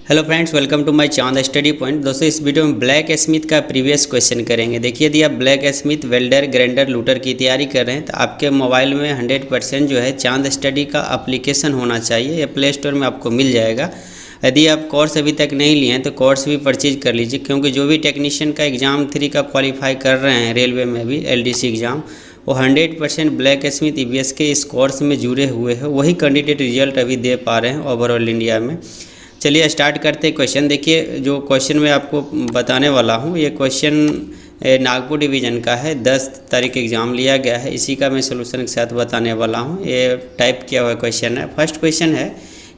Hello friends, welcome to my Chand study point. दोस्तों, इस video में ब्लैक स्मिथ का प्रीवियस क्वेश्चन करेंगे। देखिए, यदि आप ब्लैक स्मिथ, वेल्डर, ग्राइंडर, लूटर की तैयारी कर रहे हैं तो आपके मोबाइल में 100% जो है चांद स्टडी का एप्लीकेशन होना चाहिए। यह प्ले स्टोर में आपको मिल जाएगा। यदि आप कोर्स अभी तक नहीं लिए हैं तो कोर्स भी परचेज कर लीजिए, क्योंकि जो भी टेक्नीशियन का एग्ज़ाम 3 का क्वालिफाई कर रहे हैं रेलवे में भी LDC एग्ज़ाम, वो 100% ब्लैक स्मिथ EVS के इस कोर्स में जुड़े हुए हैं। वही कैंडिडेट रिजल्ट अभी दे पा रहे हैं ओवरऑल इंडिया में। चलिए स्टार्ट करते हैं क्वेश्चन। देखिए, जो क्वेश्चन मैं आपको बताने वाला हूँ ये क्वेश्चन नागपुर डिवीज़न का है। 10 तारीख एग्ज़ाम लिया गया है, इसी का मैं सोल्यूशन के साथ बताने वाला हूँ। ये टाइप किया हुआ क्वेश्चन है। फर्स्ट क्वेश्चन है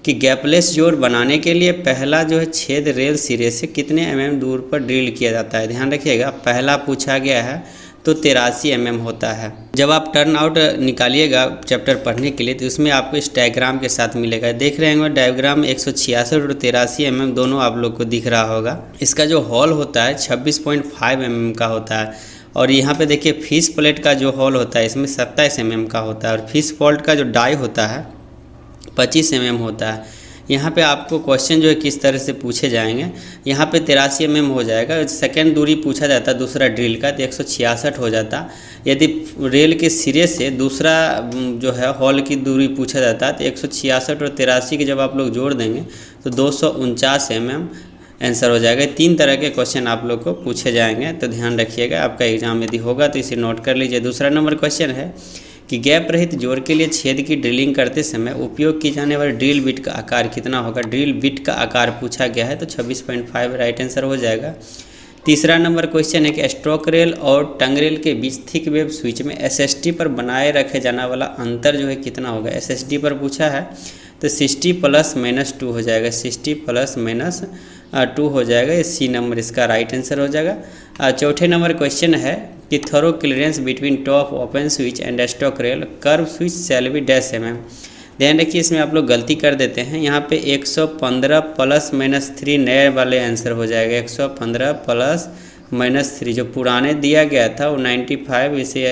कि गैपलेस जोड़ बनाने के लिए पहला जो है छेद रेल सिरे से कितने mm दूर पर ड्रिल किया जाता है। ध्यान रखिएगा, पहला पूछा गया है तो 83 mm होता है। जब आप टर्न आउट निकालिएगा चैप्टर पढ़ने के लिए तो उसमें आपको इस डायग्राम के साथ मिलेगा। देख रहे हैं डायग्राम 166 और 83 mm दोनों आप लोग को दिख रहा होगा। इसका जो हॉल होता है 26.5 mm का होता है, और यहाँ पे देखिए फिश प्लेट का जो हॉल होता है इसमें 27 mm का होता है, और फिश फॉल्ट का जो डाई होता है 25 mm होता है। यहाँ पे आपको क्वेश्चन जो है किस तरह से पूछे जाएंगे। यहाँ पे 83 mm हो जाएगा। सेकेंड दूरी पूछा जाता दूसरा ड्रिल का तो 166 हो जाता। यदि रेल के सिरे से दूसरा जो है हॉल की दूरी पूछा जाता तो 166 और 83 के जब आप लोग जोड़ देंगे तो 249 mm आंसर हो जाएगा। 3 तरह के क्वेश्चन आप लोग को पूछे जाएंगे, तो ध्यान रखिएगा। आपका एग्जाम यदि होगा तो इसे नोट कर लीजिए। दूसरा नंबर क्वेश्चन है कि गैप रहित जोड़ के लिए छेद की ड्रिलिंग करते समय उपयोग की जाने वाली ड्रिल बिट का आकार कितना होगा। ड्रिल बिट का आकार पूछा गया है तो 26.5 राइट आंसर हो जाएगा। तीसरा नंबर क्वेश्चन है कि स्ट्रोक रेल और टंग रेल के बीच थिक वेव स्विच में SST पर बनाए रखे जाने वाला अंतर जो है कितना होगा। SST पर पूछा है तो 60 + -2 हो जाएगा। 60 + -2 हो जाएगा। ये C नंबर इसका राइट आंसर हो जाएगा। चौथे नंबर क्वेश्चन है कि thorough clearance between top open switch and stock rail curve switch shall be dash mm। ध्यान रखिए, इसमें आप लोग गलती कर देते हैं। यहाँ पे 115 + -3 नए वाले आंसर हो जाएगा। 115 + -3 जो पुराने दिया गया था वो 95, इसे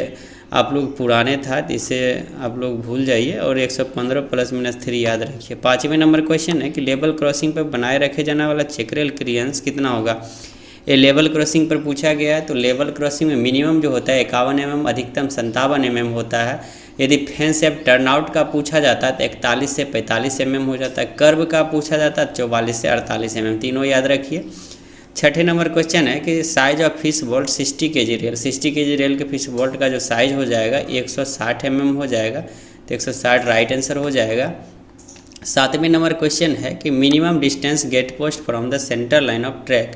आप लोग पुराने था तो इसे आप लोग भूल जाइए, और 115 + -3 याद रखिए। पाँचवें नंबर क्वेश्चन है कि लेवल क्रॉसिंग पर बनाए रखे जाने वाला चेकरेल क्लियरेंस कितना होगा। ये लेवल क्रॉसिंग पर पूछा गया है। तो लेवल क्रॉसिंग में मिनिमम जो होता है 51 mm, अधिकतम 57 mm होता है। यदि फैन सेप टर्नआउट का पूछा जाता है तो 41 से 45 mm हो जाता है। कर्व का पूछा जाता है 44 से 48 mm, तीनों याद रखिए। छठे नंबर क्वेश्चन है कि size of fish bolt 60 kg rail, 60 kg rail के फिश बोल्ट का जो साइज हो जाएगा 160 mm हो जाएगा, तो 160 राइट आंसर हो जाएगा। सातवें नंबर क्वेश्चन है कि minimum distance get post from the centre line of track.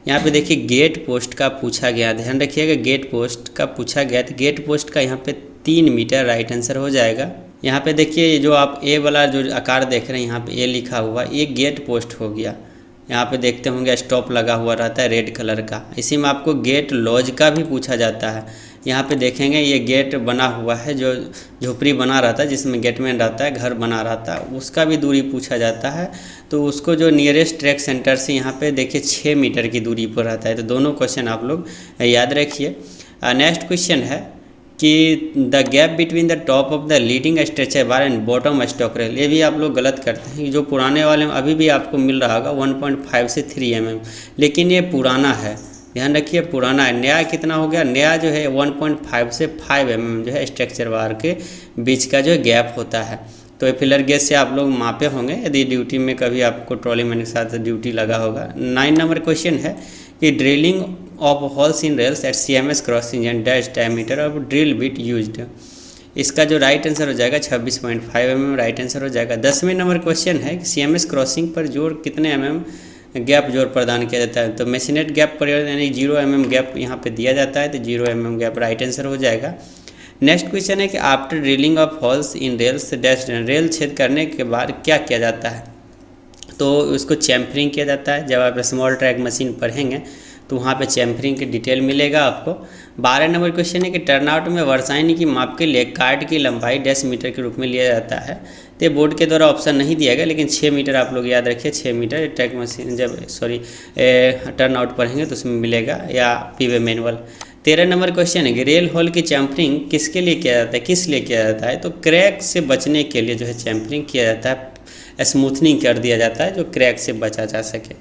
यहाँ पे देखिए गेट पोस्ट का पूछा गया, ध्यान रखिएगा गेट पोस्ट का पूछा गया तो गेट पोस्ट का यहाँ पे 3 मीटर राइट आंसर हो जाएगा। यहाँ पे देखिए जो आप ए वाला जो आकार देख रहे हैं यहाँ पे ए लिखा हुआ, ये गेट पोस्ट हो गया। यहाँ पे देखते होंगे स्टॉप लगा हुआ रहता है रेड कलर का। इसी में आपको गेट लॉज का भी पूछा जाता है। यहाँ पे देखेंगे ये गेट बना हुआ है, जो झोपड़ी बना रहता है जिसमें गेटमैन रहता है, घर बना रहता है, उसका भी दूरी पूछा जाता है। तो उसको जो नियरेस्ट ट्रैक सेंटर से यहाँ पे देखिए 6 मीटर की दूरी पर रहता है। तो दोनों क्वेश्चन आप लोग याद रखिए। नेक्स्ट क्वेश्चन है कि the gap between the top of the leading stretcher bar and bottom stock rail, ये भी आप लोग गलत करते हैं। जो पुराने वाले में अभी भी आपको मिल रहा होगा 1.5 से 3 mm, लेकिन ये पुराना है, ध्यान रखिए पुराना है। नया कितना हो गया, नया जो है 1.5 से 5 mm जो है स्ट्रक्चर बार के बीच का जो गैप होता है। तो फिलर गेज से आप लोग मापे होंगे यदि ड्यूटी में कभी आपको ट्रॉली मैन के साथ ड्यूटी लगा होगा। 9 नंबर क्वेश्चन है कि drilling of holes in rails at CMS crossing and dash diameter of drill bit used. इसका जो राइट आंसर हो जाएगा 26.5 mm राइट आंसर हो जाएगा। 10वें नंबर क्वेश्चन है कि CMS क्रॉसिंग पर जोड़ कितने mm गैप जोड़ प्रदान किया जाता है। तो मेसिनेट गैप पर यानी 0 mm गैप यहाँ पे दिया जाता है, तो 0 mm गैप राइट आंसर हो जाएगा। नेक्स्ट क्वेश्चन है कि after drilling of holes in rails dash, rail छेद करने के बाद क्या किया जाता है। तो उसको चैम्फरिंग किया जाता है। जब आप स्मॉल ट्रैक मशीन पढ़ेंगे तो वहाँ पे चैम्फरिंग की डिटेल मिलेगा आपको। 12 नंबर क्वेश्चन है कि टर्नआउट में वर्साइनी की माप के लिए कार्ड की लंबाई 10 मीटर के रूप में लिया जाता है। तो बोर्ड के द्वारा ऑप्शन नहीं दिया गया, लेकिन 6 मीटर आप लोग याद रखिए। 6 मीटर ट्रैक मशीन जब टर्नआउट पढ़ेंगे तो उसमें मिलेगा, या पीवे मैनुअल। 13 नंबर क्वेश्चन है कि रेल होल की चैम्फरिंग किसके लिए किया जाता है, किस लिए किया जाता है। तो क्रैक से बचने के लिए जो है चैम्फरिंग किया जाता है। स्मूथनिंग कर दिया जाता है जो क्रैक से बचा जा सके।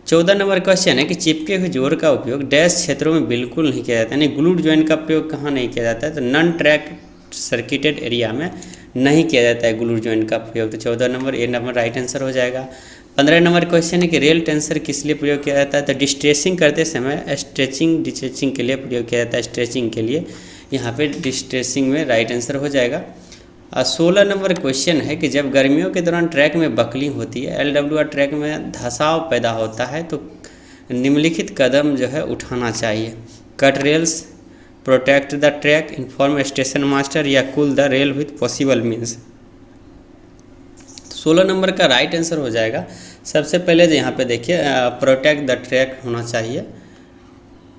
14 नंबर क्वेश्चन है कि चिपके हुए जोड़ का उपयोग डैश क्षेत्रों में बिल्कुल नहीं किया जाता है, यानी ग्लूड जॉइंट का प्रयोग कहाँ नहीं किया जाता है, तो नॉन ट्रैक सर्किटेड एरिया में नहीं किया जाता है ग्लूड जॉइंट का प्रयोग। तो 14 number A number right answer हो जाएगा। 15 नंबर क्वेश्चन है कि रेल टेंसर किस लिए प्रयोग किया जाता है, तो डिस्ट्रेसिंग करते समय स्ट्रेचिंग डिस्ट्रेचिंग के लिए प्रयोग किया जाता है, स्ट्रेचिंग के लिए, यहाँ पे डिस्ट्रेसिंग में राइट आंसर हो जाएगा। 16 नंबर क्वेश्चन है कि जब गर्मियों के दौरान ट्रैक में बकलिंग होती है, LWR ट्रैक में धंसाव पैदा होता है, तो निम्नलिखित कदम जो है उठाना चाहिए। Cut rails, protect the track, inform station master या cool the rail with possible means. 16 number का राइट आंसर हो जाएगा। सबसे पहले जो यहाँ पे देखिए प्रोटेक्ट द ट्रैक होना चाहिए,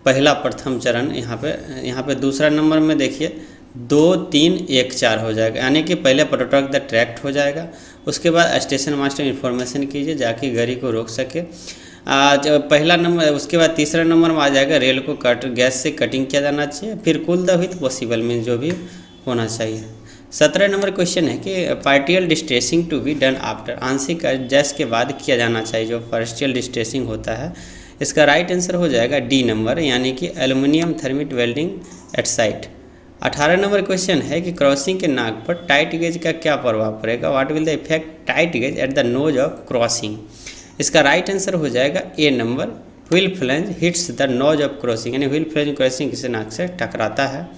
पहला प्रथम चरण यहाँ पे दूसरा नंबर में देखिए 2, 3, 1, 4 हो जाएगा, यानी कि पहले प्रोटेक्ट द ट्रैक हो जाएगा, उसके बाद स्टेशन मास्टर इन्फॉर्मेशन कीजिए जाके गाड़ी को रोक सके। पहला नंबर, उसके बाद तीसरा नंबर में आ जाएगा रेल को गैस से कटिंग किया जाना चाहिए, फिर cooled with possible means जो भी होना चाहिए। 17 नंबर क्वेश्चन है कि partial distressing to be done after, आंशिक एडजस्ट के बाद किया जाना चाहिए जो पार्शियल डिस्ट्रेसिंग होता है। इसका राइट आंसर हो जाएगा डी नंबर, यानी कि aluminium thermit welding at site. 18 number question है कि क्रॉसिंग के नाक पर टाइट गेज का क्या प्रभाव पड़ेगा, what will the effect tight gauge at the nose of crossing. इसका राइट आंसर हो जाएगा A number, wheel flange hits the nose of crossing, यानी व्हील फ्लैंज क्रॉसिंग किसी नाक से टकराता है।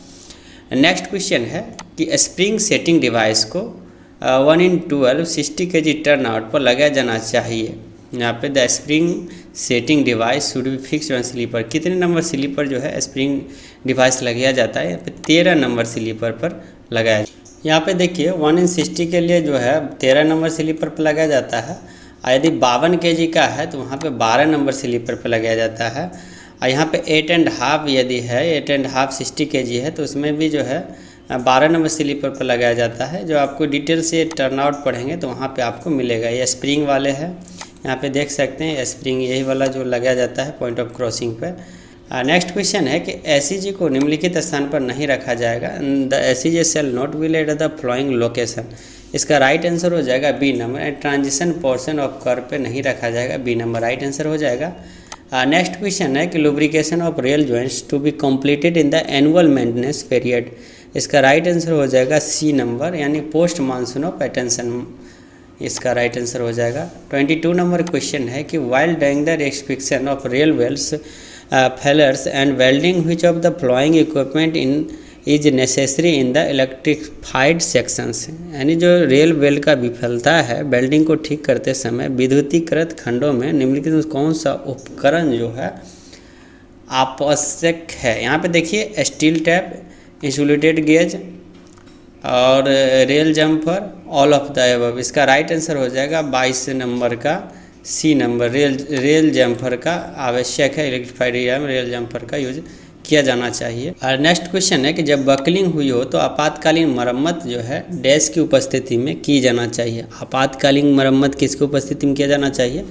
नेक्स्ट क्वेश्चन है कि स्प्रिंग सेटिंग डिवाइस को 1/12 60 kg टर्न आउट पर लगाया जाना चाहिए। यहाँ पे the spring setting device should be fix on sleeper, कितने नंबर स्लीपर जो है स्प्रिंग डिवाइस लगाया जाता है, यहाँ पे 13 नंबर स्लीपर पर लगाया। यहाँ पे देखिए 1/60 के लिए जो है 13 नंबर स्लीपर पर लगाया जाता है, और यदि 52 kg का है तो वहाँ पे 12 नंबर स्लीपर पर लगाया जाता है। और यहाँ पे 8.5 यदि है 8.5 60 kg है तो उसमें भी जो है 12 नंबर स्लीपर पर लगाया जाता है। जो आपको डिटेल से टर्न आउट पढ़ेंगे तो वहाँ पे आपको मिलेगा। ये स्प्रिंग वाले हैं, यहाँ पे देख सकते हैं स्प्रिंग यही वाला जो लगाया जाता है पॉइंट ऑफ क्रॉसिंग पे। नेक्स्ट क्वेश्चन है कि एसीजी को निम्नलिखित स्थान पर नहीं रखा जाएगा, the ACG shall not be let the following location. इसका राइट आंसर हो जाएगा B number, transition portion of curve पे नहीं रखा जाएगा, बी नंबर राइट आंसर हो जाएगा। नेक्स्ट क्वेश्चन है कि lubrication of rail joints to be completed in the annual maintenance period. इसका राइट आंसर हो जाएगा सी नंबर, यानी पोस्ट मानसून ऑफ अटेंशन, इसका राइट आंसर हो जाएगा। 22 नंबर क्वेश्चन है कि while doing the reinspection of rail welds failures and welding which of the following equipment in is necessary in the electrified sections, यानी जो rail well का विफलता है वेल्डिंग को ठीक करते समय विद्युतीकृत खंडों में निम्नलिखित कौन सा उपकरण जो है आवश्यक है। यहाँ पे देखिए स्टील टैप, इंसुलेटेड गेज और rail jumper, all of the above. इसका राइट आंसर हो जाएगा 22 नंबर का सी नंबर, रेल जम्पर का आवश्यक है, इलेक्ट्रिफाइड एरिया में रेल जम्पर का यूज किया जाना चाहिए। और नेक्स्ट क्वेश्चन है कि जब बकलिंग हुई हो तो आपातकालीन मरम्मत जो है डैश की उपस्थिति में की जाना चाहिए। आपातकालीन मरम्मत किसकी उपस्थिति में किया जाना चाहिए,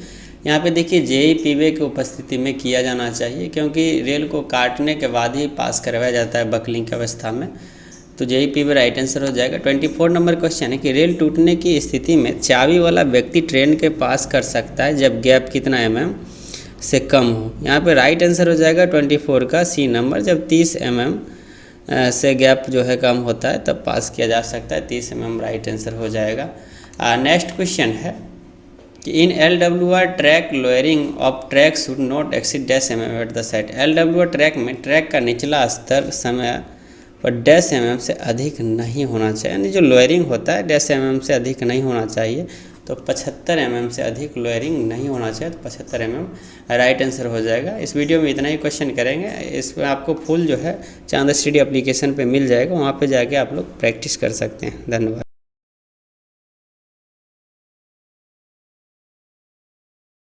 यहाँ पे देखिए JEPWAY की उपस्थिति में किया जाना चाहिए, क्योंकि रेल को काटने के बाद ही पास करवाया जाता है बकलिंग की अवस्था में, तो JEPWAY राइट आंसर हो जाएगा। 24 नंबर क्वेश्चन है कि रेल टूटने की स्थिति में चाबी वाला व्यक्ति ट्रेन के पास कर सकता है जब गैप कितना mm से कम हो। यहाँ पे राइट आंसर हो जाएगा 24 का सी नंबर, जब 30 mm से गैप जो है कम होता है तब पास किया जा सकता है, 30 mm राइट आंसर हो जाएगा। नेक्स्ट क्वेश्चन है कि इन LWR track lowering of track should not exceed -mm at the side. LWR track में ट्रैक का निचला स्तर समय पर -mm से अधिक नहीं होना चाहिए, यानी जो लोअरिंग होता है -mm से अधिक नहीं होना चाहिए, तो 75 mm से अधिक लोअरिंग नहीं होना चाहिए, तो 75 mm राइट आंसर हो जाएगा। इस वीडियो में इतना ही क्वेश्चन करेंगे, इसमें आपको फुल जो है चांद स्टडी एप्लीकेशन पे मिल जाएगा, वहाँ पे जाके आप लोग प्रैक्टिस कर सकते हैं। धन्यवाद।